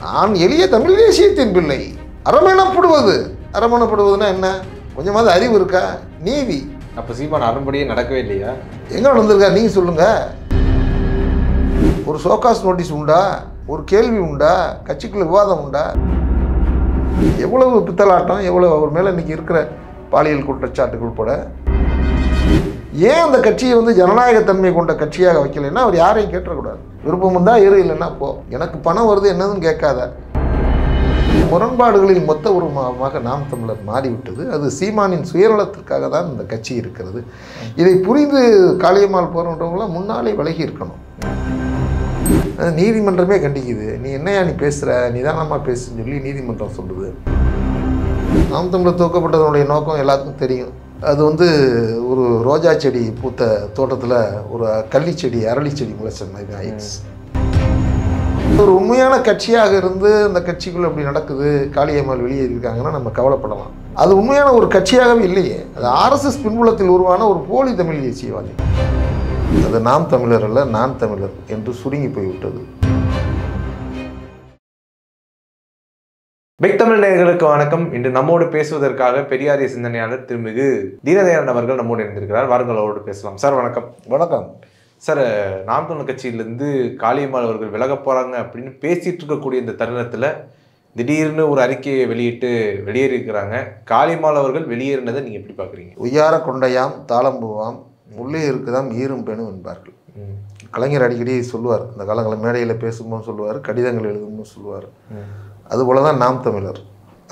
நான் எளிய தமிழ் தேசியத்தின் பிள்ளை. அரமணப்படுவதுன்னா என்ன? கொஞ்சமாவது அறிவு இருக்கா? நீதி. அப்போ சீமான் அரும்படியே நடக்கவே இல்லையா? எங்கே நடந்திருக்கா நீங்கள் சொல்லுங்கள். ஒரு ஷோகாஸ் நோட்டீஸ் உண்டா? ஒரு கேள்வி உண்டா? கட்சிக்குள்ள விவாதம் உண்டா? எவ்வளவு பித்தலாட்டம், எவ்வளவு அவர் மேலே இன்னைக்கு இருக்கிற பாலியல் குற்றச்சாட்டுகள் உட்பட. ஏன் அந்த கட்சியை ஜனநாயகத்தன்மை கொண்ட கட்சியாக வைக்கலைன்னா அவர் யாரையும் கேட்டக்கூடாது. விருப்பம் இருந்தால் இல்லைன்னா போ, எனக்கு பணம் வருது என்னதுன்னு கேட்காத. முரண்பாடுகளில் மொத்த உருவமாக நாம் தமிழர் மாறிவிட்டது. அது சீமானின் சுயநலத்திற்காக தான் இந்த கட்சி இருக்கிறது. இதை புரிந்து காளியம்மாள் போறவங்களாம் முன்னாலே விலகி இருக்கணும். நீதிமன்றமே கண்டிக்குது. நீ என்னையா நீ பேசுகிற, நிதானமாக பேசுன்னு சொல்லி நீதிமன்றம் சொல்லுது. நாம் தமிழர் தூக்கப்பட்டதனுடைய நோக்கம் எல்லாத்துக்கும் தெரியும். அது ஒரு ரோஜா செடி பூத்த தோட்டத்தில் ஒரு கள்ளிச்செடி அரளிச்செடி முளைச்ச மாதிரி ஆயிடுச்சு. ஒரு உண்மையான கட்சியாக இருந்து அந்த கட்சிக்குள்ளே அப்படி நடக்குது, காளியம்மாள் வெளியேறியிருக்காங்கன்னா நம்ம கவலைப்படலாம். அது உண்மையான ஒரு கட்சியாகவே இல்லையே. அது RSS பின்புலத்தில் உருவான ஒரு போலி தமிழ் தேசியவாதி. அது நாம் தமிழர் அல்ல, நான் தமிழர் என்று சுருங்கி போய்விட்டது. பிக் தமிழ் நேயர்களுக்கு வணக்கம். இன்று நம்மோடு பேசுவதற்காக பெரியாரிய சிந்தனையாளர் திருமிகு தீனதயாளன் அவர்கள் நம்மோடு இருந்திருக்கிறார். வாருங்கள், அவரோடு பேசலாம். சார் வணக்கம். வணக்கம் சார். நாம் தமிழர் கட்சியிலேருந்து காளியம்மாள் அவர்கள் விலக போகிறாங்க அப்படின்னு பேசிட்டு இருக்கக்கூடிய இந்த தருணத்தில் திடீர்னு ஒரு அறிக்கையை வெளியிட்டு வெளியேறியிருக்கிறாங்க. காளியம்மாள் அவர்கள் வெளியேறினதை நீங்கள் எப்படி பார்க்குறீங்க? உய்யார கொண்டையாம் தாளம்பூவாம் உள்ளே இருக்குதாம் ஈரும் பெணும் என்பார்கள். கலைஞர் அடிக்கடி சொல்லுவார், இந்த காலங்கள மேடையில் பேசும்போது சொல்லுவார், கடிதங்கள் எழுதும்போது சொல்லுவார். அதுபோல தான் நாம் தமிழர்.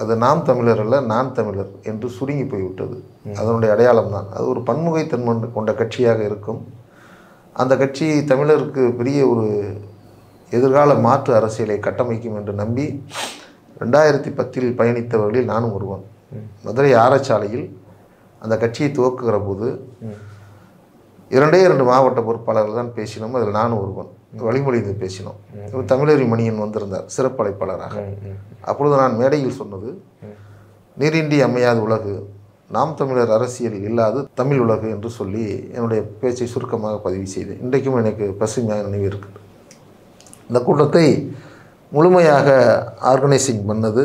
அது நாம் தமிழர் அல்ல, நான் தமிழர் என்று சுருங்கி போய்விட்டது. அதனுடைய அடையாளம் தான். அது ஒரு பன்முகைத்தன்மை கொண்ட கட்சியாக இருக்கும். அந்த கட்சி தமிழருக்கு பெரிய ஒரு எதிர்கால மாற்று அரசியலை கட்டமைக்கும் என்று நம்பி 2010 பயணித்தவர்களில் நானும் ஒருவன். மதுரை ஆரச்சாலையில் அந்த கட்சியை துவக்குகிற போது 2 மாவட்ட பொறுப்பாளர்கள் தான் பேசினோம். அதில் நானும் ஒருவன். வழிமொழிந்து பேசினோம். தமிழறி மணியன் வந்திருந்தார் சிறப்பு அழைப்பாளராக. அப்பொழுது நான் மேடையில் சொன்னது, நீரின்றி அமையாத உலகு, நாம் தமிழர் அரசியலில் இல்லாது தமிழ் உலகு என்று சொல்லி என்னுடைய பேச்சை சுருக்கமாக பதிவு செய்தேன். இன்றைக்கும் எனக்கு பசுமையாக நினைவு இருக்குது. இந்த கூட்டத்தை முழுமையாக ஆர்கனைசிங் பண்ணது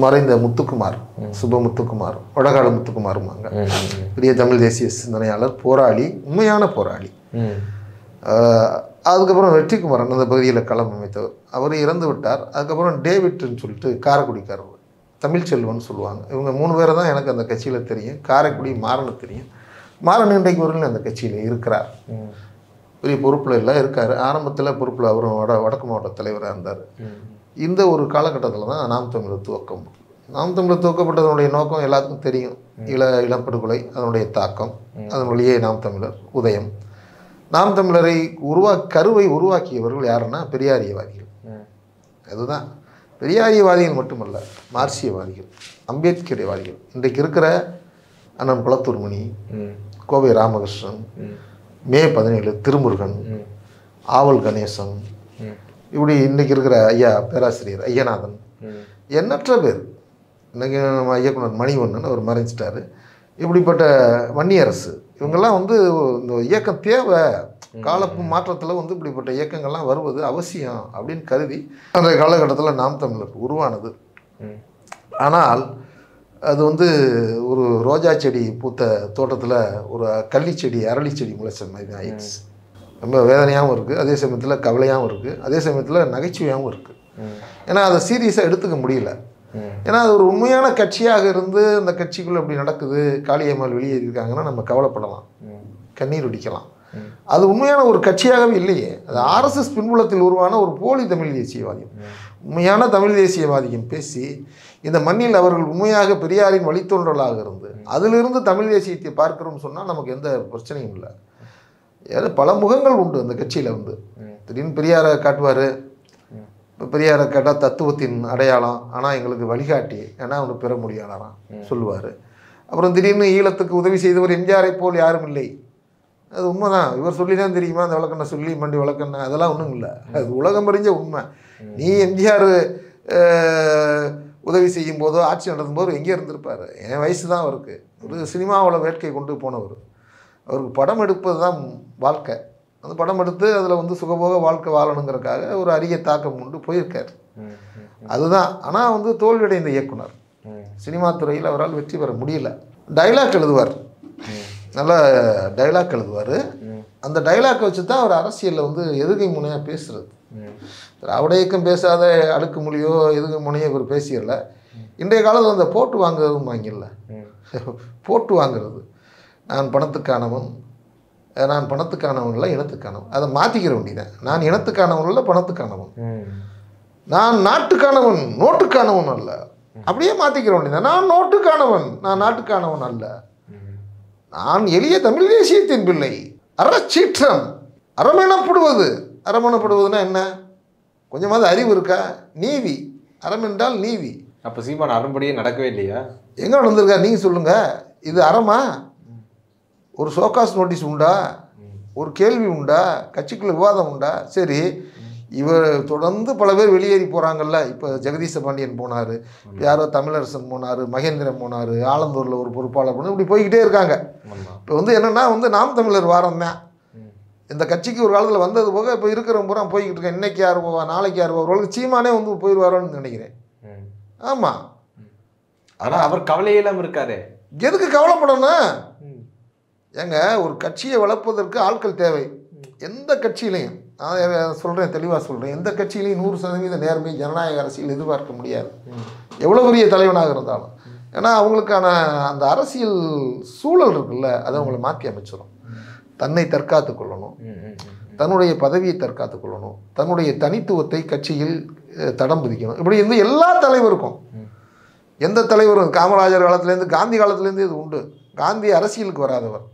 மறைந்த முத்துக்குமார், சுபமுத்துக்குமார், வடகாடு முத்துக்குமாருமாங்க. பெரிய தமிழ் தேசிய சிந்தனையாளர், போராளி, உண்மையான போராளி. அதுக்கப்புறம் வெற்றிக்குமாரன் அந்த பகுதியில் களம் அமைத்தவர். அவர் இறந்து விட்டார். அதுக்கப்புறம் டேவிட்னு சொல்லிட்டு காரைக்குடிக்காரர், தமிழ் செல்வன் சொல்லுவாங்க. இவங்க 3 பேரை தான் எனக்கு அந்த கட்சியில் தெரியும். காரைக்குடி மாறனு தெரியும். மாறன் இன்றைக்கு ஒரு அந்த கட்சியில் இருக்கிறார். பெரிய பொறுப்பில் எல்லாம் இருக்கார். ஆரம்பத்தில் பொறுப்பில் அவரும் வடக்கு மாவட்ட தலைவராக இருந்தார். இந்த ஒரு காலகட்டத்தில் தான் நாம் தமிழர் துவக்கம். நாம் தமிழர் துவக்கப்பட்டதனுடைய நோக்கம் எல்லாத்துக்கும் தெரியும். இளப்படுகொலை, அதனுடைய தாக்கம், அதன் வழியே நாம் தமிழர் உதயம். நாம் தமிழரை கருவை உருவாக்கியவர்கள் யாருன்னா பெரியாரியவாதிகள். அதுதான். பெரியாரியவாதிகள் மட்டுமல்ல, மார்க்சியவாதிகள், அம்பேத்கரியவாதிகள். இன்றைக்கு இருக்கிற அண்ணன் குளத்தூர்மணி, கோவை ராமகிருஷ்ணன், மே 17 திருமுருகன், ஆவல் கணேசன், இப்படி இன்றைக்கி இருக்கிற ஐயா பேராசிரியர் ஐயநாதன், எண்ணற்ற பேர். இன்றைக்கி நம்ம இயக்குனர் மணிவண்ணன் அவர் மறைஞ்சிட்டார். இப்படிப்பட்ட வன்னியரசு, இவங்கெல்லாம் இந்த இயக்கம் தேவை, கால மாற்றத்தில் இப்படிப்பட்ட இயக்கங்கள்லாம் வருவது அவசியம் அப்படின்னு கருதி அந்த காலகட்டத்தில் நாம் தமிழர் உருவானது. ஆனால் அது ஒரு ரோஜா செடி பூத்த தோட்டத்தில் ஒரு கள்ளிச்செடி அரளிச்செடி முளைச்ச மாதிரி ஆயிடுச்சு. ரொம்ப வேதனையாகவும் இருக்குது, அதே சமயத்தில் கவலையாகவும் இருக்குது, அதே சமயத்தில் நகைச்சுவையாகவும் இருக்குது. ஏன்னா அதை சீரியஸாக எடுத்துக்க முடியல. ஏன்னா அது ஒரு உண்மையான கட்சியாக இருந்து அந்த கட்சிக்குள்ளே அப்படி நடக்குது, காளியம்மாள் வெளியேறியிருக்காங்கன்னா நம்ம கவலைப்படலாம், கண்ணீர் அடிக்கலாம். அது உண்மையான ஒரு கட்சியாகவே இல்லையே. அது RSS பின்புலத்தில் உருவான ஒரு போலி தமிழ் தேசியவாதி. உண்மையான தமிழ் தேசியவாதியும் பேசி இந்த மண்ணில் அவர்கள் உண்மையாக பெரியாரின் வழித்தோன்றலாக இருந்து அதிலிருந்து தமிழ் தேசியத்தை பார்க்கிறோம்னு சொன்னால் நமக்கு எந்த பிரச்சனையும் இல்லை. ஏன்னா பல முகங்கள் உண்டு அந்த கட்சியில். திடீர்னு பெரியாரை காட்டுவார். இப்போ பெரியாரை கேட்டால் தத்துவத்தின் அடையாளம், ஆனால் எங்களுக்கு வழிகாட்டி, ஏன்னா அவனு பெற முடியாதாராம் சொல்லுவார். அப்புறம் திடீர்னு ஈழத்துக்கு உதவி செய்தவர் எம்ஜிஆரை போல் யாரும் இல்லை. அது உண்மைதான். இவர் சொல்லி தான் தெரியுமா அந்த விளக்கண்ணை சொல்லி மண்டி விளக்கண்ணை, அதெல்லாம் ஒன்றும் இல்லை. அது உலகம் அறிஞ்ச உண்மை. நீ எம்ஜிஆர் உதவி செய்யும் போதோ ஆட்சி நடத்தும் போது எங்கே இருந்திருப்பார்? என் வயசு தான் அவருக்கு. ஒரு சினிமாவில் வேட்கை கொண்டு போனவர். அவருக்கு படம் எடுப்பது தான் வாழ்க்கை. அந்த படம் எடுத்து அதில் வந்து சுகபோக வாழ்க்கை வாழணுங்கிறதுக்காக ஒரு அரிய தாக்கம் கொண்டு போயிருக்கார். அதுதான். ஆனால் வந்து தோல்வியடைந்த இயக்குனர், சினிமா துறையில் அவரால் வெற்றி பெற முடியல. டைலாக் எழுதுவார், நல்ல டைலாக் எழுதுவார். அந்த டைலாக்கை வச்சு தான் அவர் அரசியலில் வந்து எதுகை முனையாக பேசுகிறது. திராவிட இயக்கம் பேசாத அடுக்கு மொழியோ எதுகை முனையோ இவர் பேசியல. இன்றைய காலத்தில் அந்த போட்டு வாங்குறதும் வாங்கிடல, போட்டு வாங்குறது. நான் பணத்துக்கானவன், நான் பணத்துக்கானவன் இல்லை இனத்துக்கானவன். அதை மாற்றிக்கிற வேண்டியதான். நான் இனத்துக்கானவன் இல்லை பணத்துக்கானவன், நான் நாட்டுக்கானவன் நோட்டுக்கானவன் அல்ல. அப்படியே மாற்றிக்கிற வேண்டியதான். நான் நோட்டுக்கானவன், நான் நாட்டுக்கானவன் அல்ல. நான் எளிய தமிழ் தேசியத்தின் பிள்ளை. அறச்சீற்றம், அறமெனப்படுவது. அறமெனப்படுவதுன்னா என்ன? கொஞ்சமாவது அறிவு இருக்கா? நீதி, அறம் என்றால் நீதி. அப்போ சீமான் அறம்படியே நடக்கவே இல்லையா? எங்கே நடந்திருக்கா நீங்கள் சொல்லுங்கள். இது அறமா? ஒரு ஷோகாஸ் நோட்டீஸ் உண்டா? ஒரு கேள்வி உண்டா? கட்சிக்குள்ள விவாதம் உண்டா? சரி, இவர் தொடர்ந்து பல பேர் வெளியேறி போகிறாங்கல்ல. இப்போ ஜெகதீச பாண்டியன் போனார், யாரோ தமிழரசன் போனார், மகேந்திரன் போனார், ஆலந்தூரில் ஒரு பொறுப்பாளர் போனார், இப்படி போய்கிட்டே இருக்காங்க. இப்போ வந்து என்னென்னா வந்து நாம் தமிழர் வாரம் தான். இந்த கட்சிக்கு ஒரு காலத்தில் வந்தது போக இப்போ இருக்கிற பூரா போய்கிட்டு இருக்கேன். இன்னைக்கு யார் போவா, நாளைக்கு யார் போவா, ஒரு சீமானே வந்து போயிடுவாரோன்னு நினைக்கிறேன். ஆமாம். ஆனால் அவர் கவலையெல்லாம் இருக்காரு. எதுக்கு கவலைப்படணும்? ஏங்க, ஒரு கட்சியை வளர்ப்பதற்கு ஆட்கள் தேவை. எந்த கட்சியிலையும் நான் சொல்கிறேன், தெளிவாக சொல்கிறேன், எந்த கட்சியிலையும் 100% நேர்மை ஜனநாயக அரசியல் எதிர்பார்க்க முடியாது, எவ்வளோ பெரிய தலைவனாக இருந்தாலும். ஏன்னா அவங்களுக்கான அந்த அரசியல் சூழல் இருக்குல்ல, அதை அவங்கள மாற்றி அமைச்சிடும். தன்னை தற்காத்து கொள்ளணும், தன்னுடைய பதவியை தற்காத்து கொள்ளணும், தன்னுடைய தனித்துவத்தை கட்சியில் தடம் பதிக்கணும். இப்படி இருந்து எல்லா தலைவருக்கும், எந்த தலைவரும் காமராஜர் காலத்துலேருந்து காந்தி காலத்துலேருந்து இது உண்டு. காந்தி அரசியலுக்கு வராதவர்.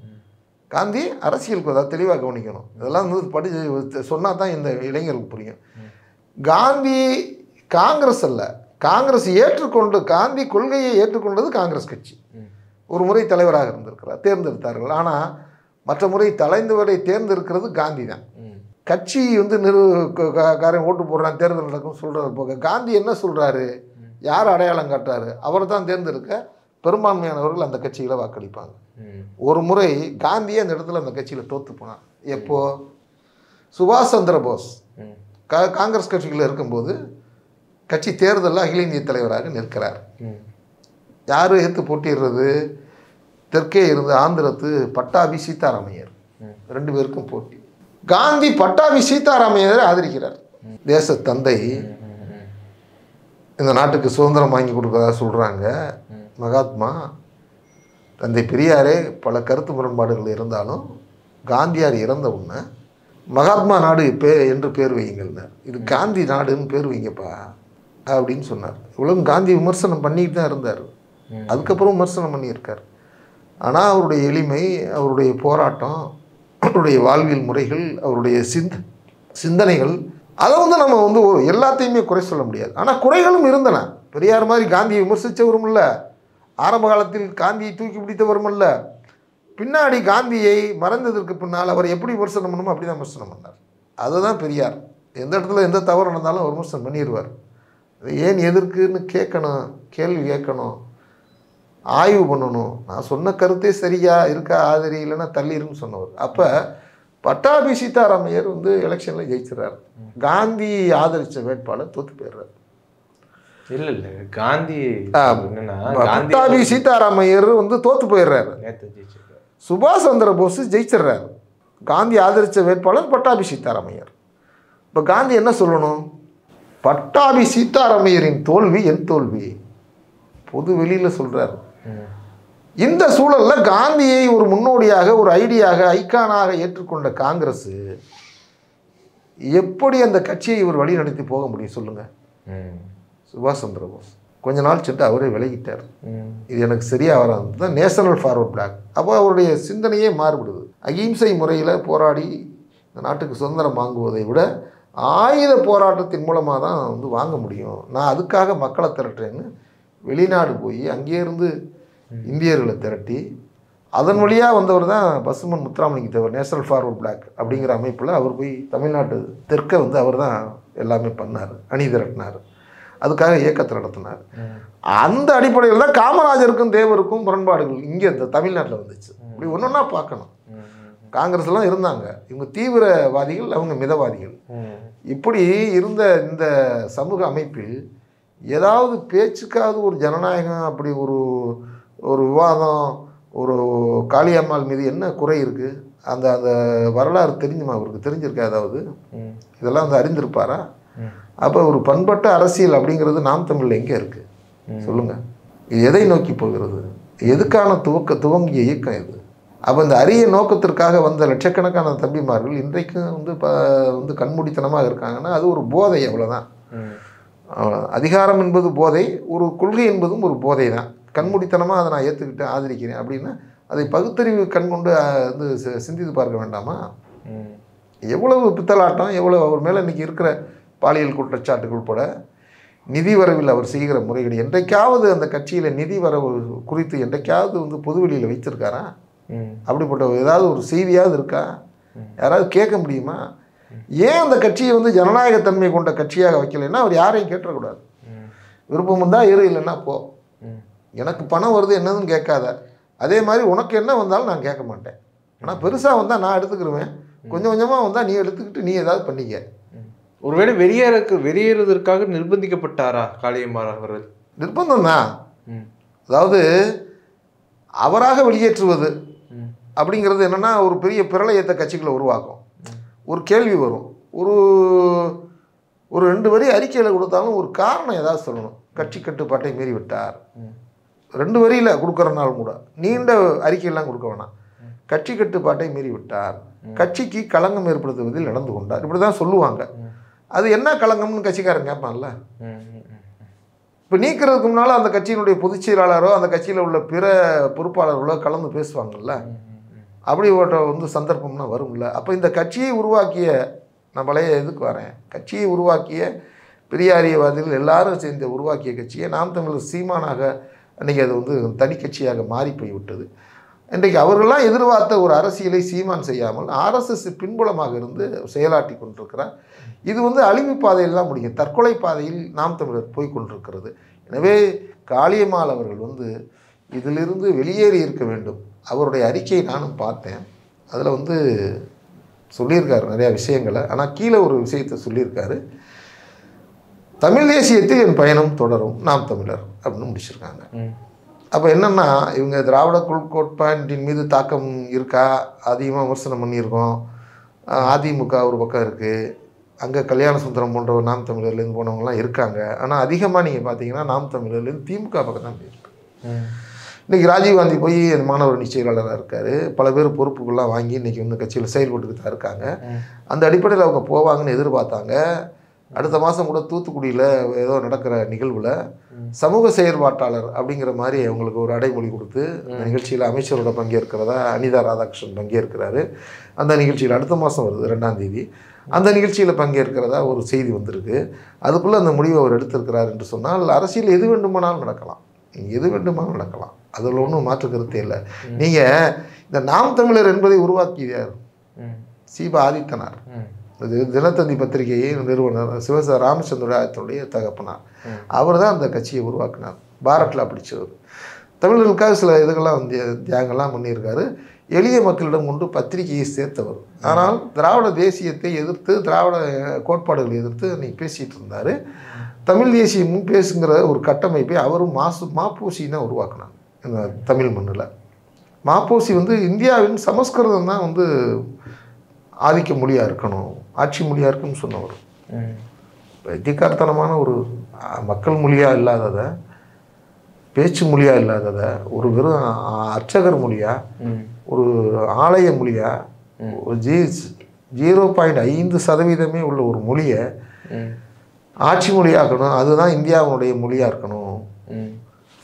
காந்தி அரசியலுக்கு வராது, தெளிவாக கவனிக்கணும். இதெல்லாம் வந்து படித்து சொன்னால் தான் இந்த இளைஞர்களுக்கு புரியும். காந்தி காங்கிரஸ் அல்ல, காங்கிரஸ் ஏற்றுக்கொண்டு, காந்தி கொள்கையை ஏற்றுக்கொண்டது காங்கிரஸ் கட்சி. ஒரு முறை தலைவராக இருந்திருக்கிறார், தேர்ந்தெடுத்தார்கள். ஆனால் மற்ற முறை தலைந்தவரை தேர்ந்தெடுக்கிறது காந்தி தான். கட்சி வந்து காரன் ஓட்டு போடுறான், தேர்தல் நடக்கும் சொல்கிறது போக காந்தி என்ன சொல்கிறாரு, யார் அடையாளம் காட்டுறாரு, அவரை தான் தேர்ந்தெடுக்க பெரும்பான்மையானவர்கள் அந்த கட்சிகளை வாக்களிப்பாங்க. ஒரு முறை காந்தியே அந்த இடத்துல அந்த கட்சியில் தோற்று போனார். எப்போ? சுபாஷ் சந்திர போஸ் காங்கிரஸ் கட்சிகளில் இருக்கும்போது கட்சி தேர்தலில் அகில இந்திய தலைவராக நிற்கிறார். யார் ஏற்று போட்டிடுறது? தெற்கே இருந்து ஆந்திரத்து பட்டாபி சீதாராமையர், 2 பேருக்கும் போட்டி. காந்தி பட்டாபி சீதாராமையரை ஆதரிக்கிறார். தேச தந்தை, இந்த நாட்டுக்கு சுதந்திரம் வாங்கி கொடுக்கறதா சொல்கிறாங்க. மகாத்மா தந்தை பெரியாரே பல கருத்து முரண்பாடுகள் இருந்தாலும் காந்தியார் இறந்த உடனே மகாத்மா நாடு என்று பேர் வையுங்கள்னார். இது காந்தி நாடுன்னு பேர் வைங்கப்பா அப்படின்னு சொன்னார். இவ்வளவு காந்தி விமர்சனம் பண்ணிக்கிட்டு தான் இருந்தார், அதுக்கப்புறம் விமர்சனம் பண்ணியிருக்கார். ஆனால் அவருடைய எளிமை, அவருடைய போராட்டம், அவருடைய வாழ்வியல் முறைகள், அவருடைய சிந்தனைகள், அதை வந்து நம்ம வந்து எல்லாத்தையுமே குறை சொல்ல முடியாது. ஆனால் குறைகளும் இருந்தன. பெரியார் மாதிரி காந்தியை விமர்சித்தவரும் இல்லை, ஆரம்ப காலத்தில் காந்தியை தூக்கி பிடித்தவரும் இல்லை, பின்னாடி காந்தியை மறைந்ததற்கு பின்னால் அவர் எப்படி விமர்சனம் பண்ணணுமோ அப்படி தான் விமர்சனம் பண்ணார். அதுதான் பெரியார். எந்த இடத்துல எந்த தவறு நடந்தாலும் அவர் விமர்சனம் பண்ணிடுவார். ஏன் எதற்குன்னு கேட்கணும், கேள்வி கேட்கணும், ஆய்வு பண்ணணும். நான் சொன்ன கருத்தே சரியா இருக்கா, ஆதரி இல்லைன்னா தள்ளிருன்னு சொன்னவர். அப்போ பட்டாபி சீதாராமையர் வந்து எலெக்ஷனில் ஜெயிச்சிடறாரு. காந்தி ஆதரித்த வேட்பாளர் தோற்று போயிடுறாரு. இல்லை இல்லை, காந்தி பட்டாபி சீதாராமையர் வந்து தோற்று போயிடுறாரு. சுபாஷ் சந்திர போஸ் ஜெயிச்சிடுறாரு. காந்தி ஆதரித்த வேட்பாளர் பட்டாபி சீதாராமையர். இப்போ காந்தி என்ன சொல்லணும்? பட்டாபி சீதாராமையரின் தோல்வி என் தோல்வி, பொது வெளியில் சொல்கிறார். இந்த சூழலில் காந்தியை ஒரு முன்னோடியாக, ஒரு ஐடியாக, ஐக்கானாக ஏற்றுக்கொண்ட காங்கிரஸ் எப்படி அந்த கட்சியை இவர் வழி நடத்தி போக முடியும் சொல்லுங்கள்? சுபாஷ் சந்திர போஸ் கொஞ்ச நாள் சென்று அவரே விலகிட்டார். இது எனக்கு சரியாக வராது தான் நேஷனல் ஃபார்வர்ட் பிளாக். அப்போ அவருடைய சிந்தனையே மாறுபடுது. அகிம்சை முறையில் போராடி இந்த நாட்டுக்கு சுதந்திரம் வாங்குவதை விட ஆயுத போராட்டத்தின் மூலமாக தான் வந்து வாங்க முடியும், நான் அதுக்காக மக்களை திரட்டுறேன்னு வெளிநாடு போய் அங்கேருந்து இந்தியர்களை திரட்டி அதன் வழியாக வந்தவர் தான் Pasumpon Muthuramalinga Thevar. National forward black அப்படிங்கிற அமைப்பில் அவர் போய் தமிழ்நாட்டு தெற்க வந்து அவர் தான் எல்லாமே பண்ணார், அணி திரட்டினார், அதுக்காக இயக்கத்தை நடத்தினார். அந்த அடிப்படையில் தான் காமராஜருக்கும் தேவருக்கும் முரண்பாடுகள் இங்கே இந்த தமிழ்நாட்டில் வந்துச்சு. இப்படி ஒன்று ஒன்றா பார்க்கணும். காங்கிரஸ்லாம் இருந்தாங்க. இவங்க தீவிரவாதிகள், அவங்க மிதவாதிகள். இப்படி இருந்த இந்த சமூக அமைப்பில் ஏதாவது பேச்சுக்காவது ஒரு ஜனநாயகம், அப்படி ஒரு ஒரு விவாதம், ஒரு காளியம்மாள் மீது என்ன குறை இருக்குது? அந்த அந்த வரலாறு தெரிஞ்சுமா அவருக்கு? தெரிஞ்சிருக்கா? ஏதாவது இதெல்லாம் வந்து அறிந்திருப்பாரா? அப்போ ஒரு பண்பட்ட அரசியல் அப்படிங்கிறது நாம் தமிழில் எங்கே இருக்குது சொல்லுங்கள்? இது எதை நோக்கி போகிறது? எதுக்கான துவங்கிய இயக்கம் இது? அப்போ இந்த அரிய நோக்கத்திற்காக வந்த லட்சக்கணக்கான தம்பிமார்கள் இன்றைக்கும் வந்து கண்மூடித்தனமாக இருக்காங்கன்னா அது ஒரு போதை, அவ்வளோதான். அதிகாரம் என்பது போதை, ஒரு கொள்கை என்பதும் ஒரு போதை தான். கண்மூடித்தனமாக அதை நான் ஏற்றுக்கிட்டேன், ஆதரிக்கிறேன் அப்படின்னா அதை பகுத்தறிவு கண் கொண்டு வந்து சிந்தித்து பார்க்க வேண்டாமா? எவ்வளவு பித்தலாட்டம், எவ்வளோ அவர் மேலே இன்றைக்கி இருக்கிற பாலியல் குற்றச்சாட்டுகள் உட்பட நிதி வரவில் அவர் செய்கிற முறைகேடு, என்றைக்காவது அந்த கட்சியில் நிதி வரவு குறித்து என்றைக்காவது வந்து பொதுவெளியில் வைத்திருக்காரா? அப்படிப்பட்ட ஏதாவது ஒரு செய்தியாவது இருக்கா? யாராவது கேட்க முடியுமா? ஏன் அந்த கட்சியை வந்து ஜனநாயகத்தன்மை கொண்ட கட்சியாக வைக்கலைன்னா அவர் யாரையும் கேட்டக்கூடாது. விருப்பம் இருந்தால் இரு, இல்லைன்னா போ. எனக்கு பணம் வருது என்னதுன்னு கேட்காத. அதே மாதிரி உனக்கு என்ன வந்தாலும் நான் கேட்க மாட்டேன். ஆனால் பெருசாக வந்தால் நான் எடுத்துக்கிடுவேன், கொஞ்சம் கொஞ்சமாக வந்தால் நீ எடுத்துக்கிட்டு நீ ஏதாவது பண்ணிக்க. ஒருவேளை வெளியேறுவதற்காக நிர்பந்திக்கப்பட்டாரா காளியம்மாள் அவர்கள்? நிர்பந்தம் தான். அதாவது அவராக வெளியேற்றுவது அப்படிங்கிறது என்னென்னா ஒரு பெரிய பிரளயத்தை கட்சிகளை உருவாக்கும். ஒரு கேள்வி வரும், ஒரு 2 வரி அறிக்கையில் கொடுத்தாலும் ஒரு காரணம் ஏதாவது சொல்லணும். கட்சி கட்டுப்பாட்டை மீறி விட்டார், 2 வரியில் கொடுக்குறனாலும் கூட நீண்ட அறிக்கையெல்லாம் கொடுக்க வேணாம். கட்சி கட்டுப்பாட்டை மீறி விட்டார், கட்சிக்கு களங்கம் ஏற்படுத்துவதில் நடந்து கொண்டார், இப்படி தான் சொல்லுவாங்க. அது என்ன களங்கம்னு கட்சிக்காரன் கேட்பான்ல. இப்போ நீக்கிறதுக்கு முன்னால் அந்த கட்சியினுடைய பொதுச் செயலாளரோ அந்த கட்சியில் உள்ள பிற பொறுப்பாளர்களோ கலந்து பேசுவாங்கள்ல. அப்படிப்பட்ட வந்து சந்தர்ப்பம்னா வரும்ல. அப்போ இந்த கட்சியை உருவாக்கிய, நான் பழைய இதுக்கு வரேன், கட்சியை உருவாக்கிய பெரியாரியவாதிகள் எல்லாரும் சேர்ந்து உருவாக்கிய கட்சியை நாம் தமிழர் சீமானாக அன்றைக்கி அது வந்து தனி கட்சியாக மாறி போய்விட்டது. இன்றைக்கு அவர்களெலாம் எதிர்பார்த்த ஒரு அரசியலை சீமான் செய்யாமல் ஆர்எஸ்எஸ் பின்புலமாக இருந்து செயலாற்றி கொண்டிருக்கிறார். இது வந்து அழிவு பாதையில் தான் முடியும், தற்கொலை பாதையில் நாம் தமிழர் போய்கொண்டிருக்கிறது. எனவே காளியம்மாள் அவர்கள் வந்து இதிலிருந்து வெளியேறி இருக்க வேண்டும். அவருடைய அறிக்கையை நானும் பார்த்தேன், அதில் வந்து சொல்லியிருக்காரு நிறையா விஷயங்களை. ஆனால் கீழே ஒரு விஷயத்தை சொல்லியிருக்காரு, தமிழ் தேசியத்தில் என் பயணம் தொடரும் நாம் தமிழர் அப்படின்னு முடிச்சிருக்காங்க. அப்போ என்னென்னா இவங்க திராவிட கோட்பாட்டின் மீது தாக்கம் இருக்கா, அதிகமாக விமர்சனம் பண்ணியிருக்கோம். அதிமுக ஒரு பக்கம் இருக்குது, அங்கே கல்யாண சுந்தரம் போன்ற நாம் தமிழர்லேருந்து போனவங்கலாம் இருக்காங்க. ஆனால் அதிகமாக நீங்கள் பார்த்தீங்கன்னா நாம் தமிழர்லேருந்து திமுக பக்கம் தான் போயிருக்கு. இன்றைக்கி ராஜீவ்காந்தி போய் மாணவர் அணி செயலாளராக இருக்கார், பல பேர் பொறுப்புகள்லாம் வாங்கி இன்றைக்கி வந்து கட்சியில் செயல்பட்டுக்கிட்டு தான் இருக்காங்க. அந்த அடிப்படையில் அவங்க போவாங்கன்னு எதிர்பார்த்தாங்க. அடுத்த மாதம் கூட தூத்துக்குடியில் ஏதோ நடக்கிற நிகழ்வில் சமூக செயற்பாட்டாளர் அப்படிங்கிற மாதிரி அவங்களுக்கு ஒரு அடைமொழி கொடுத்து அந்த நிகழ்ச்சியில் அமைச்சரோட பங்கேற்கிறதா அனிதா ராதாகிருஷ்ணன் பங்கேற்கிறாரு. அந்த நிகழ்ச்சியில் அடுத்த மாதம் வருது 2ஆம் தேதி, அந்த நிகழ்ச்சியில் பங்கேற்கிறதா ஒரு செய்தி வந்திருக்கு. அதுக்குள்ளே அந்த முடிவை அவர் எடுத்திருக்கிறார் என்று சொன்னால் அரசியல் எது வேண்டுமானாலும் நடக்கலாம், எது வேண்டுமானாலும் நடக்கலாம், அதில் ஒன்றும் மாற்று கருத்தே இல்லை. நீங்கள் இந்த நாம் தமிழர் என்பதை உருவாக்கியார் சீபா ஆதித்தனார், அது தினத்தந்தி பத்திரிகையின் நிறுவனர் ராமச்சந்திராயத்தினுடைய தகப்பனார். அவர் தான் அந்த கட்சியை உருவாக்கினார், பாரட்லா பிடிச்சவர். தமிழர்களுக்காக சில இதுகள்லாம் வந்து தியாகங்கள்லாம் பண்ணியிருக்காரு. எளிய மக்களிடம் கொண்டு பத்திரிகையை சேர்த்தவர். ஆனால் திராவிட தேசியத்தை எதிர்த்து, திராவிட கோட்பாடுகளை எதிர்த்து அன்றைக்கி பேசிகிட்டு இருந்தார். தமிழ் தேசியமும் பேசுங்கிற ஒரு கட்டமைப்பை அவரும் மாப்போசி தான் உருவாக்கினார் இந்த தமிழ் மண்ணில். மாப்போசி வந்து இந்தியாவின் சமஸ்கிருதம் தான் வந்து ஆதிக்க மொழியாக இருக்கணும், ஆட்சி மொழியாக இருக்குன்னு சொன்னவர். பைத்தியக்காரத்தனமான ஒரு மக்கள் மொழியாக இல்லாததை, பேச்சு மொழியாக இல்லாததை, ஒரு வெறும் அர்ச்சகர் மொழியாக, ஒரு ஆலய மொழியாக, ஒரு 0.5% உள்ள ஒரு மொழியை ஆட்சி மொழியாக்கணும், அதுதான் இந்தியாவுடைய மொழியாக இருக்கணும்,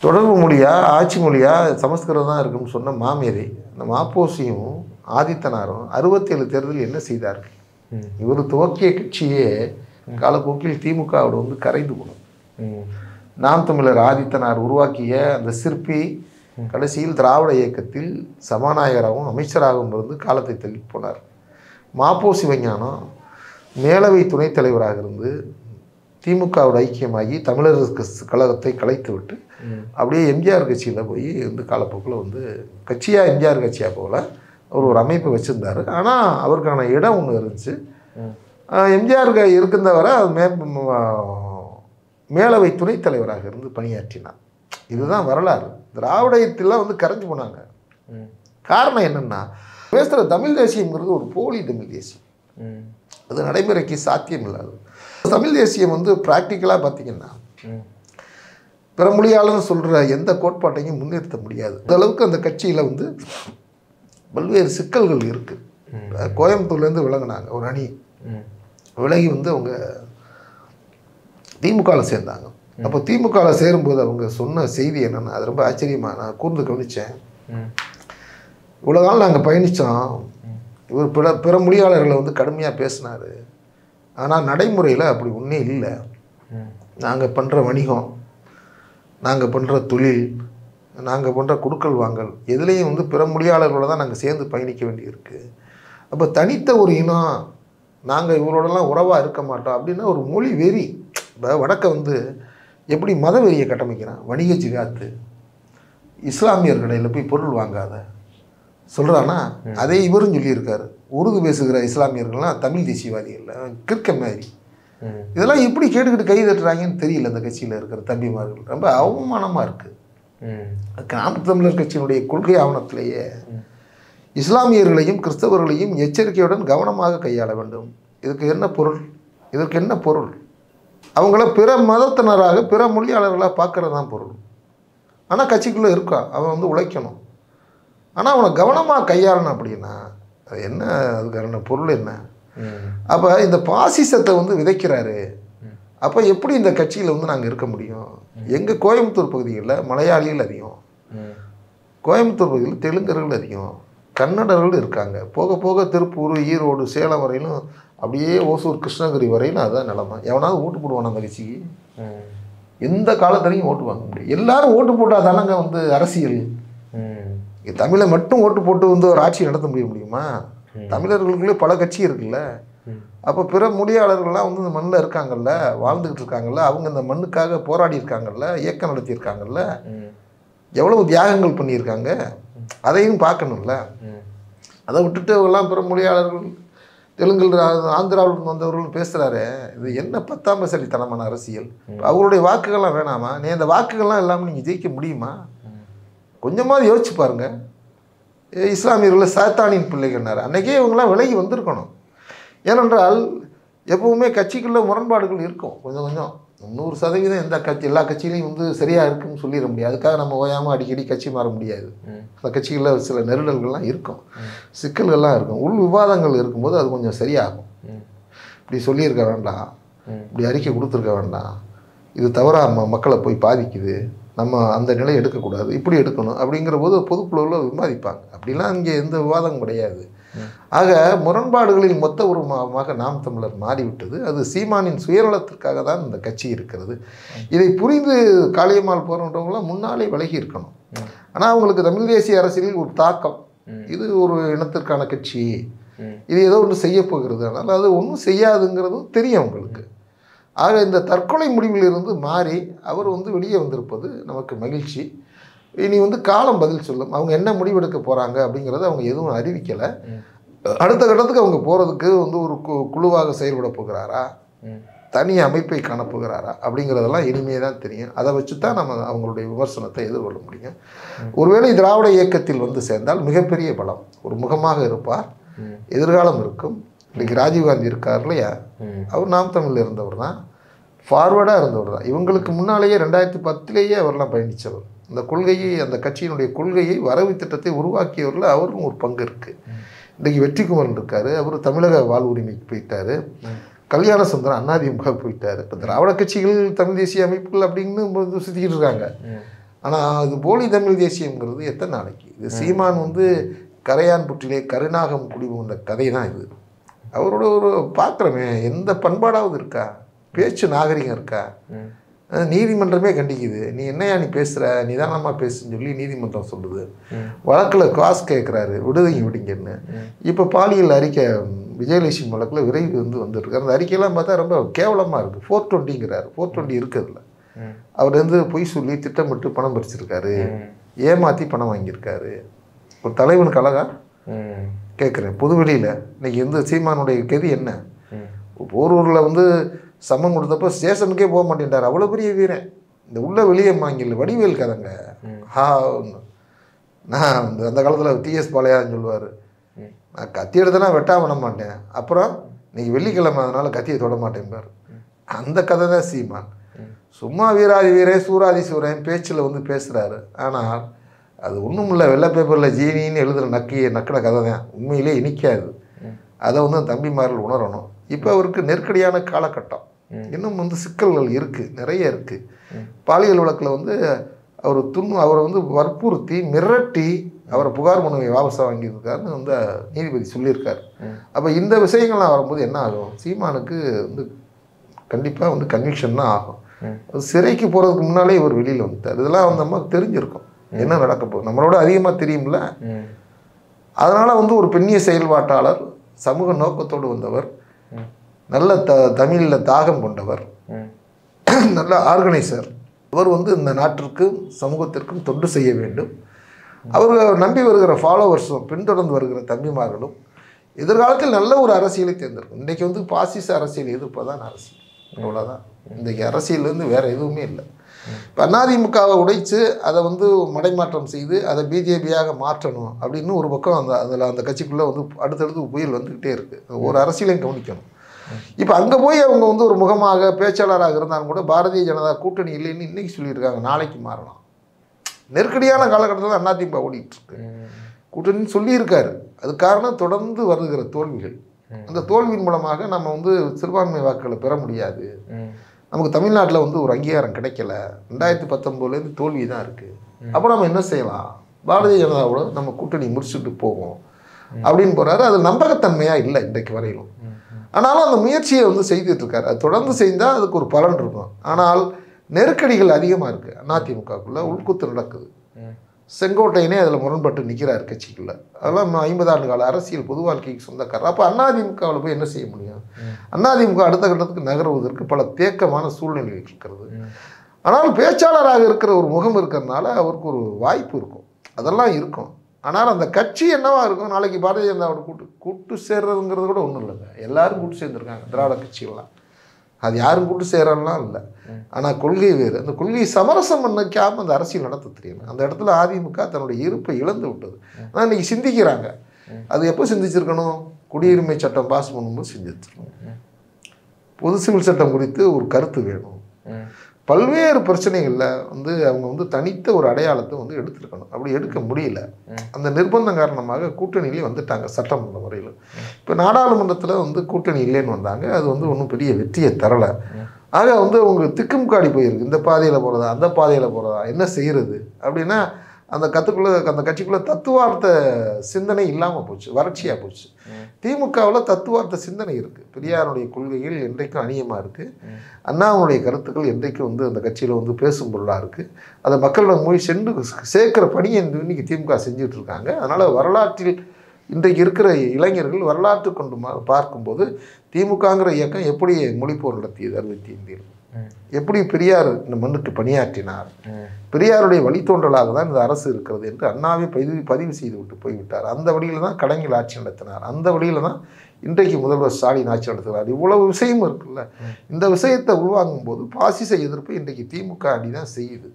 தொடர்பு மொழியாக ஆட்சி மொழியாக சமஸ்கிருதம் தான் இருக்குன்னு சொன்ன மாமேதை அந்த மாப்போசியும் ஆதித்தனாரும் 67 தேர்தலில் என்ன செய்தார்கள்? இவர் துவக்கிய கட்சியே காலப்போக்கில் திமுகவோட வந்து கரைந்து போனது. நாம் தமிழர் ஆதித்தனார் உருவாக்கிய அந்த சிற்பி கடைசியில் திராவிட இயக்கத்தில் சபாநாயகராகவும் அமைச்சராகவும் இருந்து காலத்தை தள்ளி போனார். மாப்போசி விஞ்ஞானம் மேலவை துணைத் தலைவராக இருந்து திமுகவோட ஐக்கியமாகி தமிழர் கழகத்தை கலைத்து விட்டு அப்படியே எம்ஜிஆர் கட்சியில் போய் வந்து காலப்போக்கில் வந்து கட்சியாக எம்ஜிஆர் கட்சியாக போகல, அவர் ஒரு அமைப்பு வச்சுருந்தார். ஆனால் அவருக்கான இடம் ஒன்று இருந்துச்சு. எம்ஜிஆருக்கு இருக்கின்றவரை மேலவை துணைத் தலைவராக இருந்து பணியாற்றினார். இதுதான் வரலாறு. திராவிடத்தில் வந்து கரைஞ்சு போனாங்க. காரணம் என்னென்னா, பேசுகிற தமிழ் தேசியங்கிறது ஒரு போலி தமிழ் தேசியம். அது நடைமுறைக்கு சாத்தியம் இல்லாது. தமிழ் தேசியம் வந்து ப்ராக்டிக்கலாக பார்த்திங்கன்னா பிற மொழியாளர்னு சொல்கிற எந்த கோட்பாட்டையும் முன்னிறுத்த முடியாது. அந்த அளவுக்கு அந்த கட்சியில் வந்து பல்வேறு சிக்கல்கள் இருக்குது. கோயம்புத்தூர்லேருந்து விலகினாங்க ஒரு அணி. விலகி வந்து அவங்க திமுகவில் சேர்ந்தாங்க. அப்போ திமுகவில் சேரும்போது அவங்க சொன்ன செய்தி என்னென்னா, அது ரொம்ப ஆச்சரியமாக நான் கூர்ந்து கவனித்தேன். இவ்வளோ நாள் நாங்கள் பயணித்தோம், இவர் பிற மொழியாளர்களை வந்து கடுமையாக பேசினார். ஆனால் நடைமுறையில் அப்படி ஒன்றே இல்லை. நாங்கள் பண்ணுற வணிகம், நாங்கள் பண்ணுற தொழில், நாங்கள் பண்ணுற கொடுக்கல் வாங்கல் எதுலேயும் வந்து பிற மொழியாளர்களோட தான் நாங்கள் சேர்ந்து பயணிக்க வேண்டியிருக்கு. அப்போ தனித்த ஒரு இனம், நாங்கள் இவரோடலாம் உறவாக இருக்க மாட்டோம் அப்படின்னா ஒரு மொழி வெறி. இப்போ வடக்க வந்து எப்படி மத வெறியை கட்டமைக்கிறான், வணிக ஜிகாத்து, இஸ்லாமியர் கடையில் போய் பொருள் வாங்காத சொல்கிறான்னா, அதே இவரும் சொல்லியிருக்காரு. உருது பேசுகிற இஸ்லாமியர்கள்லாம் தமிழ் தேசியவாதிகள் கிற்க மாதிரி. இதெல்லாம் எப்படி கேட்டுக்கிட்டு கை தட்டுறாங்கன்னு தெரியல. அந்த கட்சியில் இருக்கிற தம்பிமார்கள் ரொம்ப அவமானமாக இருக்குது. நாம் தமிழர் கட்சியினுடைய கொள்கை ஆவணத்திலேயே இஸ்லாமியர்களையும் கிறிஸ்தவர்களையும் எச்சரிக்கையுடன் கவனமாக கையாள வேண்டும். இதற்கு என்ன பொருள்? அவங்கள பிற மதத்தினராக பிற மொழியாளர்களாக பார்க்கறது தான் பொருள். ஆனால் கட்சிக்குள்ளே இருக்கான், அவன் வந்து உழைக்கணும். ஆனால் அவனை கவனமாக கையாளணும் அப்படின்னா அது என்ன, அதுக்கான பொருள் என்ன? அப்போ இந்த பாசிசத்தை வந்து விதைக்கிறாரு. அப்போ எப்படி இந்த கட்சியில் வந்து நாங்கள் இருக்க முடியும்? எங்கள் கோயம்புத்தூர் பகுதிகளில் மலையாளிகள் அதிகம், கோயம்புத்தூர் பகுதியில் தெலுங்கர்கள் அதிகம், கன்னடர்கள் இருக்காங்க. போக போக திருப்பூர், ஈரோடு, சேலம் வரையிலும், அப்படியே ஓசூர், கிருஷ்ணகிரி வரையிலும் அதுதான் நிலைமை. எவனாவது ஓட்டு போடுவான் அந்த கட்சிக்கு? எந்த காலத்துலையும் ஓட்டு வாங்க முடியும். எல்லாரும் ஓட்டு போட்டால் தானங்க வந்து அரசியல். தமிழை மட்டும் ஓட்டு போட்டு வந்து ஒரு ஆட்சி நடத்த முடியுமா? தமிழர்களுக்குள்ளே பல கட்சி இருக்குல்ல. அப்போ பிற மொழியாளர்கள்லாம் வந்து இந்த மண்ணில் இருக்காங்கல்ல, வாழ்ந்துக்கிட்டு இருக்காங்கல்ல, அவங்க இந்த மண்ணுக்காக போராடி இருக்காங்கல்ல, இயக்கம் நடத்தியிருக்காங்கல்ல, எவ்வளவு தியாகங்கள் பண்ணியிருக்காங்க, அதையும் பார்க்கணும்ல. அதை விட்டுட்டு அவங்கெல்லாம் பிற மொழியாளர்கள், தெலுங்கு, ஆந்திராவிலிருந்து வந்தவர்கள் பேசுகிறாரு. இது என்ன 10ஆம் பசலித்தனமான அரசியல்? அவங்களுடைய வாக்குகள்லாம் வேணாமா? நீ அந்த வாக்குகள்லாம் இல்லாமல் நீங்கள் ஜெயிக்க முடியுமா? கொஞ்சமாவது யோசிச்சு பாருங்கள். இஸ்லாமியர்களை சாத்தானின் பிள்ளைகள்னார். அன்றைக்கே இவங்களாம் விலகி வந்திருக்கணும். ஏனென்றால் எப்பவுமே கட்சிக்குள்ள முரண்பாடுகள் இருக்கும். கொஞ்சம் 100% எந்த கட்சி எல்லா கட்சியிலையும் வந்து சரியாக இருக்குன்னு சொல்லிட முடியாது. அதுக்காக நம்ம ஓயாமல் அடிக்கடி கட்சி மாற முடியாது. அந்த கட்சிகளில் சில நெருடல்கள்லாம் இருக்கும், சிக்கல்கள்லாம் இருக்கும், உள் விவாதங்கள் இருக்கும்போது அது கொஞ்சம் சரியாகும். இப்படி சொல்லியிருக்க வேண்டாம், இப்படி அறிக்கை கொடுத்துருக்க வேண்டாம், இது தவறாக மக்களை போய் பாதிக்குது, நம்ம அந்த நிலை எடுக்கக்கூடாது, இப்படி எடுக்கணும் அப்படிங்கிற போது பொதுக்குழுவில் விவாதிப்பாங்க. அப்படிலாம் இங்கே எந்த விவாதமும் கிடையாது. ஆக முரண்பாடுகளில் மொத்த உருவமாக நாம் தமிழர் மாறிவிட்டது. அது சீமானின் சுயநலத்திற்காக தான் இந்த கட்சி இருக்கிறது. இதை புரிந்து காளியம்மாள் போன்றவங்களாம் முன்னாலே விலகி இருக்கணும். ஆனால் அவங்களுக்கு தமிழ் தேசிய அரசியலில் ஒரு தாக்கம், இது ஒரு இனத்திற்கான கட்சி, இது ஏதோ ஒன்று செய்ய போகிறது, ஆனால் அது ஒன்றும் செய்யாதுங்கிறதும் தெரியும் அவங்களுக்கு. ஆக இந்த தற்கொலை முடிவிலிருந்து மாறி அவர் வந்து வெளியே வந்திருப்பது நமக்கு மகிழ்ச்சி. இனி வந்து காலம் பதில் சொல்லும். அவங்க என்ன முடிவெடுக்க போகிறாங்க அப்படிங்கிறத அவங்க எதுவும் அறிவிக்கலை. அடுத்த கட்டத்துக்கு அவங்க போகிறதுக்கு வந்து ஒரு குழுவாக செயல்பட போகிறாரா, தனி அமைப்பை காணப்போகிறாரா அப்படிங்கிறதெல்லாம் இனிமே தான் தெரியும். அதை வச்சு தான் நம்ம அவங்களுடைய விமர்சனத்தை எதிர்கொள்ள முடியும். ஒருவேளை திராவிட இயக்கத்தில் வந்து சேர்ந்தால் மிகப்பெரிய பலம், ஒரு முகமாக இருப்பார், எதிர்காலம் இருக்கும். இன்றைக்கி ராஜீவ்காந்தி இருக்கார் இல்லையா, அவர் நாம் தமிழில் இருந்தவர் தான், ஃபார்வர்டாக இருந்தவர் தான். இவங்களுக்கு முன்னாலேயே 2010 அவர்லாம் பயணித்தவர். அந்த கொள்கையை, அந்த கட்சியினுடைய கொள்கையை, வரவு திட்டத்தை உருவாக்கியவரில் அவருக்கும் ஒரு பங்கு இருக்குது. இன்றைக்கி வெற்றிக்குமரன் இருக்கார், அவர் தமிழக வாழ் உரிமைக்கு போயிட்டார். கல்யாண சுந்தரம் அதிமுக போயிட்டார். இப்போ திராவிட கட்சிகள், தமிழ் தேசிய அமைப்புகள் அப்படின்னு சுற்றிக்கிட்டு இருக்காங்க. ஆனால் அது போலி தமிழ் தேசியங்கிறது எத்தனை நாளைக்கு? இது சீமான் வந்து கரையான் புற்றிலே கருநாகம் குடிபுகுந்த கதை தான் இது. அவரோட ஒரு பார்க்குறமே எந்த பண்பாடாவது இருக்கா? பேச்சு நாகரிகம் இருக்கா? நீதிமன்றமே கண்டிக்குது. நீ என்னையா நீ பேசுகிற, நிதானமாக பேசுன்னு சொல்லி நீதிமன்றம் சொல்லுது. வழக்கில் காசு கேட்குறாரு, விடுங்கன்னு. இப்போ பாலியல் அறிக்கை விஜயலட்சுமி வழக்கில் விரைவு வந்துருக்கு. அந்த அறிக்கையெல்லாம் பார்த்தா ரொம்ப கேவலமாக இருக்குது. 420ங்கிறாரு. 420 இருக்கிறதுல அவர் வந்து பொய் சொல்லி திட்டமிட்டு பணம் பறிச்சிருக்காரு, ஏமாற்றி பணம் வாங்கியிருக்காரு. ஒரு தலைவனுக்கு அழகா? கேட்குறேன். பொதுவெளியில் இன்னைக்கு வந்து சீமானுடைய கதி என்ன? போரூரில் வந்து சம்மன் கொடுத்தப்போ ஸ்டேஷனுக்கே போக மாட்டேன்ட்டார். அவ்வளோ பெரிய வீரன். இந்த உள்ள வெளியே மாங்கில் வடிவேல் கதைங்க. நான் வந்து அந்த காலத்தில் டிஎஸ் பாளையான்னு சொல்லுவார், நான் கத்தி எடுத்தனா வெட்டாம பண்ண மாட்டேன், அப்புறம் இன்னைக்கு வெள்ளிக்கிழமை அதனால் கத்தியை தொட மாட்டேன்பார். அந்த கதை தான் சீமான். சும்மா வீராதி வீரன் சூராதி சூரன் பேச்சில் வந்து பேசுகிறாரு. ஆனால் அது ஒன்றும் இல்லை, வெள்ளை பேப்பரில் ஜீனின்னு எழுதுகிற நக்கின கதை தான். உண்மையிலே இனிக்காது. அதை வந்து தம்பிமார்கள் உணரணும். இப்போ அவருக்கு நெருக்கடியான காலகட்டம், இன்னும் வந்து சிக்கல்கள் இருக்குது, நிறைய இருக்குது. பாலியல் வழக்கில் வந்து அவரை வந்து வற்புறுத்தி மிரட்டி அவரை புகார் மனுவை வாபஸாக வாங்கியிருக்காருன்னு வந்து நீதிபதி சொல்லியிருக்காரு. அப்போ இந்த விஷயங்கள்லாம் வரும்போது என்ன ஆகும்? சீமானுக்கு வந்து கண்டிப்பாக வந்து கன்விக்ஷன் தான் ஆகும். சிறைக்கு போகிறதுக்கு முன்னாலே இவர் வெளியில் வந்துட்டார். இதெல்லாம் வந்து நம்ம தெரிஞ்சிருக்கோம் என்ன நடக்க போகுது, நம்மளோட அதிகமாக தெரியும்ல. அதனால் வந்து ஒரு பெண்ணிய செயல்பாட்டாளர், சமூக நோக்கத்தோடு வந்தவர், நல்ல தமிழில் தாகம் கொண்டவர், நல்ல ஆர்கனைசர். அவர் வந்து இந்த நாட்டிற்கும் சமூகத்திற்கும் தொண்டு செய்ய வேண்டும். அவர் நம்பி வருகிற ஃபாலோவர்ஸும் பின்தொடர்ந்து வருகிற தம்பிமார்களும் எதிர்காலத்தில் நல்ல ஒரு அரசியலை தேர்ந்தெடுக்கும். இன்றைக்கி வந்து பாசிச அரசியல் எதிர்ப்பதான் அரசியல், அவ்வளோதான். இன்றைக்கி அரசியல்லேருந்து வேறு எதுவுமே இல்லை. இப்போ அதிமுகவை உடைத்து அதை வந்து மடைமாற்றம் செய்து அதை பிஜேபியாக மாற்றணும் அப்படின்னு ஒரு பக்கம் அந்த கட்சிக்குள்ளே வந்து அடுத்தடுத்து புயல் வந்துக்கிட்டே இருக்குது. ஒரு அரசியலையும் கவனிக்கணும். இப்போ அங்கே போய் அவங்க வந்து ஒரு முகமாக பேச்சாளராக இருந்தாலும் கூட பாரதிய ஜனதா கூட்டணி இல்லைன்னு இன்றைக்கி சொல்லியிருக்காங்க, நாளைக்கு மாறலாம். நெருக்கடியான காலகட்டத்தில் அதிமுக ஓடிட்டு இருக்கு. கூட்டணின்னு சொல்லியிருக்காரு. அது காரணம் தொடர்ந்து வருகிற தோல்விகள். அந்த தோல்வியின் மூலமாக நம்ம வந்து சிறுபான்மை வாக்குகளை பெற முடியாது. நமக்கு தமிழ்நாட்டில் வந்து ஒரு அங்கீகாரம் கிடைக்கல. 2019 தோல்வி தான் இருக்குது. அப்போ நம்ம என்ன செய்யலாம்? பாரதிய ஜனதாவோட நம்ம கூட்டணி முடிச்சுட்டு போவோம் அப்படின்னு போகிறாரு. அது நம்பகத்தன்மையாக இல்லை இன்றைக்கு வரையிலும். ஆனாலும் அந்த முயற்சியை வந்து செய்துட்ருக்காரு. அது தொடர்ந்து செய்தால் அதுக்கு ஒரு பலன் இருக்கும். ஆனால் நெருக்கடிகள் அதிகமாக இருக்குது. அதிமுகக்குள்ளே உள்குத்து நடக்குது. செங்கோட்டையனே அதில் முரண்பட்டு நிற்கிறார் கட்சிக்குள்ளே. அதெல்லாம் 50 ஆண்டு கால அரசியல் பொது வாழ்க்கைக்கு சொந்தக்காரர். அப்போ அதிமுகவில் போய் என்ன செய்ய முடியும்? அதிமுக அடுத்த கட்டத்துக்கு நகருவதற்கு பல தேக்கமான சூழ்நிலைகள் இருக்கிறது. ஆனால் பேச்சாளராக இருக்கிற ஒரு முகம் இருக்கிறதுனால அவருக்கு ஒரு வாய்ப்பு இருக்கும், அதெல்லாம் இருக்கும். ஆனால் அந்த கட்சி என்னவா இருக்கும்? நாளைக்கு பாரதிய ஜனதாவோட கூட்டு சேர்றதுங்கிறது கூட ஒன்றும் இல்லைங்க. எல்லாரும் கூட்டு சேர்ந்துருக்காங்க திராவிட கட்சிகள்லாம். அது யாரும் கூட்டு சேரலாம் இல்லை. ஆனால் கொள்கை வேறு. அந்த கொள்கையை சமரசம் பண்ணிக்காமல் அந்த அரசியல் நடத்த தெரியல. அந்த இடத்துல அதிமுக தன்னுடைய இருப்பை இழந்து விட்டது. ஆனால் இன்றைக்கி சிந்திக்கிறாங்க. அது எப்போ சிந்திச்சிருக்கணும்? குடியுரிமை சட்டம் பாஸ் பண்ணும்போது சிந்திச்சிருக்கணும். பொது சிவில் சட்டம் குறித்து ஒரு கருத்து வேணும். பல்வேறு பிரச்சனைகளில் வந்து அவங்க வந்து தனித்த ஒரு அடையாளத்தை வந்து எடுத்துருக்கணும். அப்படி எடுக்க முடியல. அந்த நிர்பந்தம் காரணமாக கூட்டணியிலே வந்துட்டாங்க சட்டமன்ற முறையில். இப்போ நாடாளுமன்றத்தில் வந்து கூட்டணி இல்லைன்னு வந்தாங்க. அது வந்து ஒன்றும் பெரிய வெற்றியை தரலை. ஆக வந்து அவங்க திக்குமுக்காடி போயிருக்கு. இந்த பாதையில் போகிறதா அந்த பாதையில் போகிறதா என்ன செய்கிறது அப்படின்னா அந்த கட்சிக்குள்ளே தத்துவார்த்த சிந்தனை இல்லாமல் போச்சு, வறட்சியாக போச்சு. திமுகவில் தத்துவார்த்த சிந்தனை இருக்குது. பெரியாருடைய கொள்கைகள் என்றைக்கும் அந்நியமாக இருக்குது. அண்ணாவுடைய கருத்துக்கள் என்றைக்கும் வந்து அந்த கட்சியில் வந்து பேசும் பொருளாக இருக்குது. அதை மக்களிடம் போய் சென்று சேர்க்கிற பணியை இன்றைக்கி திமுக செஞ்சுட்டு இருக்காங்க. அதனால் வரலாற்றில் இன்றைக்கு இருக்கிற இளைஞர்கள் வரலாற்று கொண்டு பார்க்கும்போது திமுகங்கிற இயக்கம் எப்படி மொழிப்போர் நடத்தியது 65 எப்படி பெரியார் இந்த மண்ணுக்கு பணியாற்றினார், பெரியாருடைய வழித்தோன்றலாக தான் இந்த அரசு இருக்கிறது என்று அண்ணாவே பதிவு செய்து விட்டு போய்விட்டார். அந்த வழியில் தான் கலைஞர் ஆட்சி நடத்தினார். அந்த வழியில் தான் இன்றைக்கு முதல்வர் ஸ்டாலின் ஆட்சி நடத்துகிறார். இவ்வளவு விஷயம் இருக்குல்ல. இந்த விஷயத்தை உள்வாங்கும் போது பாசிச எதிர்ப்பு இன்றைக்கு திமுக அணி தான் செய்யுது.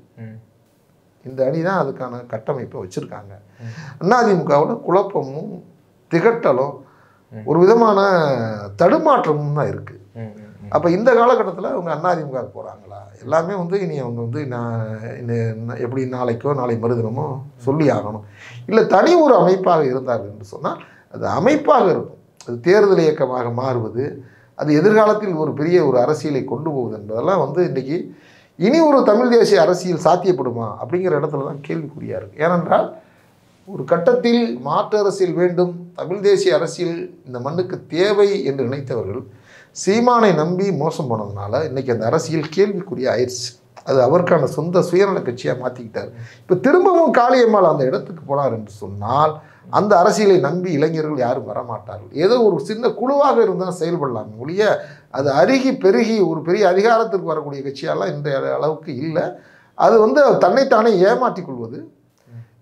இந்த அணி தான் அதுக்கான கட்டமைப்பை வச்சுருக்காங்க. அதிமுகவோட குழப்பமும் திகட்டலும் ஒரு விதமான தடுமாற்றமும் தான் இருக்குது. அப்போ இந்த காலகட்டத்தில் அவங்க அதிமுக போகிறாங்களா? எல்லாமே வந்து இனி அவங்க வந்து எப்படி நாளைக்கோ நாளை மறுதினமோ சொல்லி ஆகணும். இல்லை தனி ஒரு அமைப்பாக இருந்தார்கள் என்று சொன்னால் அது அமைப்பாக இருக்கும். அது தேர்தல் இயக்கமாக மாறுவது, அது எதிர்காலத்தில் ஒரு பெரிய ஒரு அரசியலை கொண்டு போவது என்பதெல்லாம் வந்து இன்றைக்கி இனி ஒரு தமிழ் தேசிய அரசியல் சாத்தியப்படுமா அப்படிங்கிற இடத்துல தான் கேள்விக்குறியாக இருக்குது. ஏனென்றால் ஒரு கட்டத்தில் மாற்று அரசியல் வேண்டும், தமிழ் தேசிய அரசியல் இந்த மண்ணுக்கு தேவை என்று நினைத்தவர்கள் சீமானை நம்பி மோசம் போனதுனால இன்றைக்கி அந்த அரசியல் கேள்விக்குரிய ஆயிடுச்சு. அது அவருக்கான சொந்த சுயநல கட்சியாக மாற்றிக்கிட்டார். இப்போ திரும்பவும் காளியம்மாள் அந்த இடத்துக்கு போனார் என்று சொன்னால் அந்த அரசியலை நம்பி இளைஞர்கள் யாரும் வரமாட்டார்கள். ஏதோ ஒரு சின்ன குழுவாக இருந்தால் செயல்படலாம் ஒழிய அது அருகி பெருகி ஒரு பெரிய அதிகாரத்திற்கு வரக்கூடிய கட்சியெல்லாம் இன்றைய அளவுக்கு இல்லை. அது வந்து தன்னைத்தானே ஏமாற்றி கொள்வது.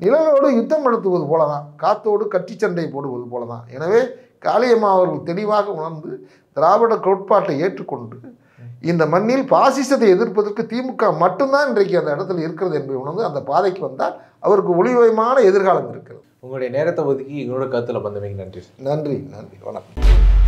நிழலோடு யுத்தம் நடத்துவது போல தான், காத்தோடு கட்டி சண்டை போடுவது போல தான். எனவே காளியம்மா அவர்கள் தெளிவாக உணர்ந்து திராவிட கோட்பாட்டை ஏற்றுக்கொண்டு இந்த மண்ணில் பாசிசத்தை எதிர்ப்பதற்கு திமுக மட்டும்தான் இன்றைக்கு அந்த இடத்துல இருக்கிறது என்பதை உணர்ந்து அந்த பாதைக்கு வந்தால் அவருக்கு ஒளிவயமான எதிர்காலம் இருக்கிறது. உங்களுடைய நேரத்தை ஒதுக்கி எங்களோட கருத்தில் பந்தமைக்கு நன்றி. நன்றி, வணக்கம்.